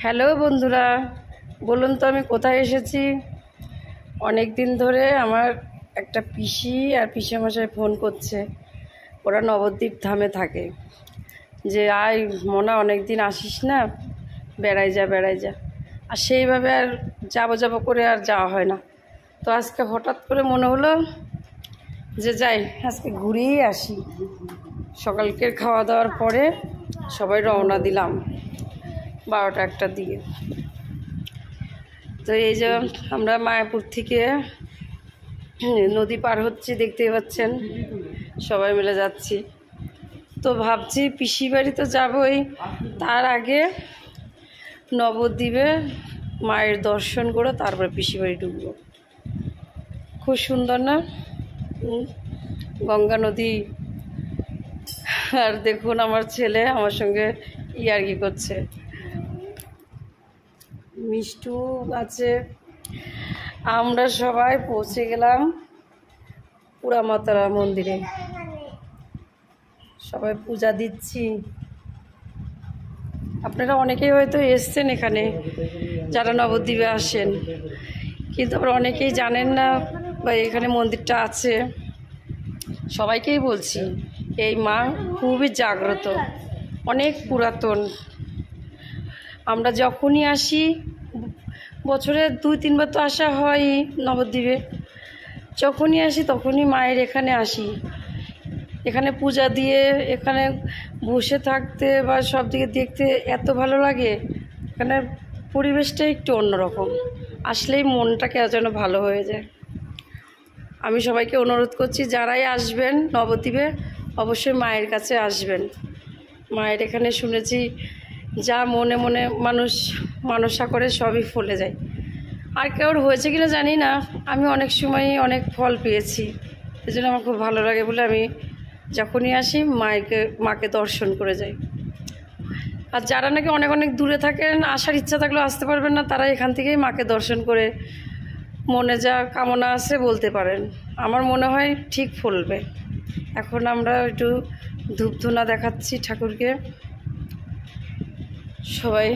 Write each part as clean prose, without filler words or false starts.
Hello বন্ধুরা, বলুন তো আমি কোথায় এসেছি। অনেক দিন ধরে আমার একটা পিসি আর পিসেমশাই ফোন করছে। ওরা নবদ্বীপ ধামে থাকে, যে আয় মোনা, অনেক দিন আসিস না, বেড়াই যা বেড়াই যা। আর সেইভাবে আর যাবো করে আর যাওয়া হয় না। তো আজকে হঠাৎ করে মনে হলো যে যাই, আজকে ঘুরেই আসি। সকালকের খাওয়া দাওয়ার পরে সবাই রওনা দিলাম 12টা-1টার দিকে। তো এই যে আমরা মায়াপুর থেকে নদী পার হচ্ছি, দেখতেই পাচ্ছেন, সবাই মিলে যাচ্ছি। তো ভাবছি পিসি বাড়ি তো যাবই, তার আগে নবদ্বীপে মায়ের দর্শন করে তারপরে পিসি বাড়ি ঢুকবো। খুব সুন্দর না গঙ্গা নদী। আর দেখুন আমার ছেলে আমার সঙ্গে ইয়ার্কি করছে, মিষ্টু আছে। আমরা সবাই পৌঁছে গেলাম পুরামাতারা মন্দিরে, সবাই পূজা দিচ্ছি। আপনারা অনেকেই হয়তো এসছেন এখানে, যারা নবদ্বীপে আসেন, কিন্তু আবার অনেকেই জানেন না বা এখানে মন্দিরটা আছে। সবাইকেই বলছি, এই মা খুবই জাগ্রত, অনেক পুরাতন। আমরা যখনই আসি, বছরে 2-3 বার তো আসা হয় নবদ্বীপে, যখনই আসি তখনই মায়ের এখানে আসি। এখানে পূজা দিয়ে এখানে বসে থাকতে বা সব দিকে দেখতে এত ভালো লাগে। এখানে পরিবেশটা একটু অন্যরকম, আসলেই মনটাকে যেন ভালো হয়ে যায়। আমি সবাইকে অনুরোধ করছি, যারাই আসবেন নবদ্বীপে অবশ্যই মায়ের কাছে আসবেন। মায়ের এখানে শুনেছি যা মনে মনে মানুষ মানসা করে সবই ফলে যায়। আর কেউর হয়েছে কিনা জানি না, আমি অনেক সময়ই অনেক ফল পেয়েছি। এই জন্য আমার খুব ভালো লাগে বলে আমি যখনই আসি মাকে দর্শন করে যাই। আর যারা নাকি অনেক অনেক দূরে থাকেন, আসার ইচ্ছা থাকলেও আসতে পারবেন না, তারা এখান থেকেই মাকে দর্শন করে মনে যা কামনা আছে বলতে পারেন। আমার মনে হয় ঠিক ফলবে। এখন আমরা একটু ধূপধুনা দেখাচ্ছি ঠাকুরকে। সবাই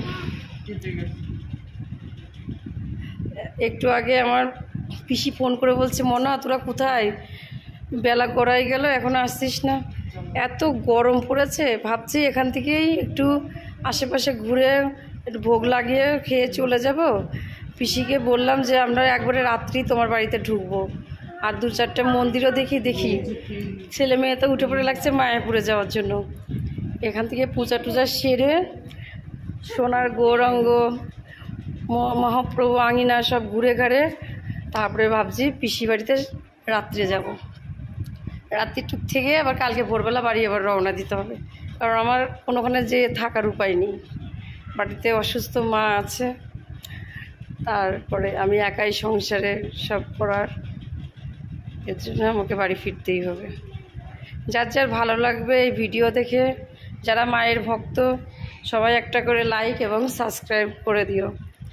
একটু আগে আমার পিসি ফোন করে বলছে, মনা তোরা কোথায়, বেলা গড়াই গেল এখনো আসছিস না। এত গরম পড়েছে, ভাবছি এখান থেকেই একটু আশেপাশে ঘুরে একটু ভোগ লাগিয়ে খেয়ে চলে যাব। পিসিকে বললাম যে আমরা একবারে রাত্রি তোমার বাড়িতে ঢুকবো, আর 2-4টা মন্দিরও দেখি। ছেলে মেয়ে তো উঠে পড়ে লাগছে মায়াপুরে যাওয়ার জন্য। এখান থেকে পূজা টুজা সেরে সোনার গৌরাঙ্গ মহাপ্রভু আঙিনা সব ঘুরে ঘাড়ে তারপরে ভাবছি পিসি বাড়িতে রাত্রে যাব। রাত্রিটুক থেকে আবার কালকে ভোরবেলা বাড়ি আবার রওনা দিতে হবে, কারণ আমার কোনোখানে যে থাকার উপায় নেই। বাড়িতে অসুস্থ মা আছে, তারপরে আমি একাই সংসারে সব করার, এর জন্য আমাকে বাড়ি ফিরতেই হবে। যার যার ভালো লাগবে এই ভিডিও দেখে, যারা মায়ের ভক্ত সবাই একটা করে লাইক এবং সাবস্ক্রাইব করে দিও।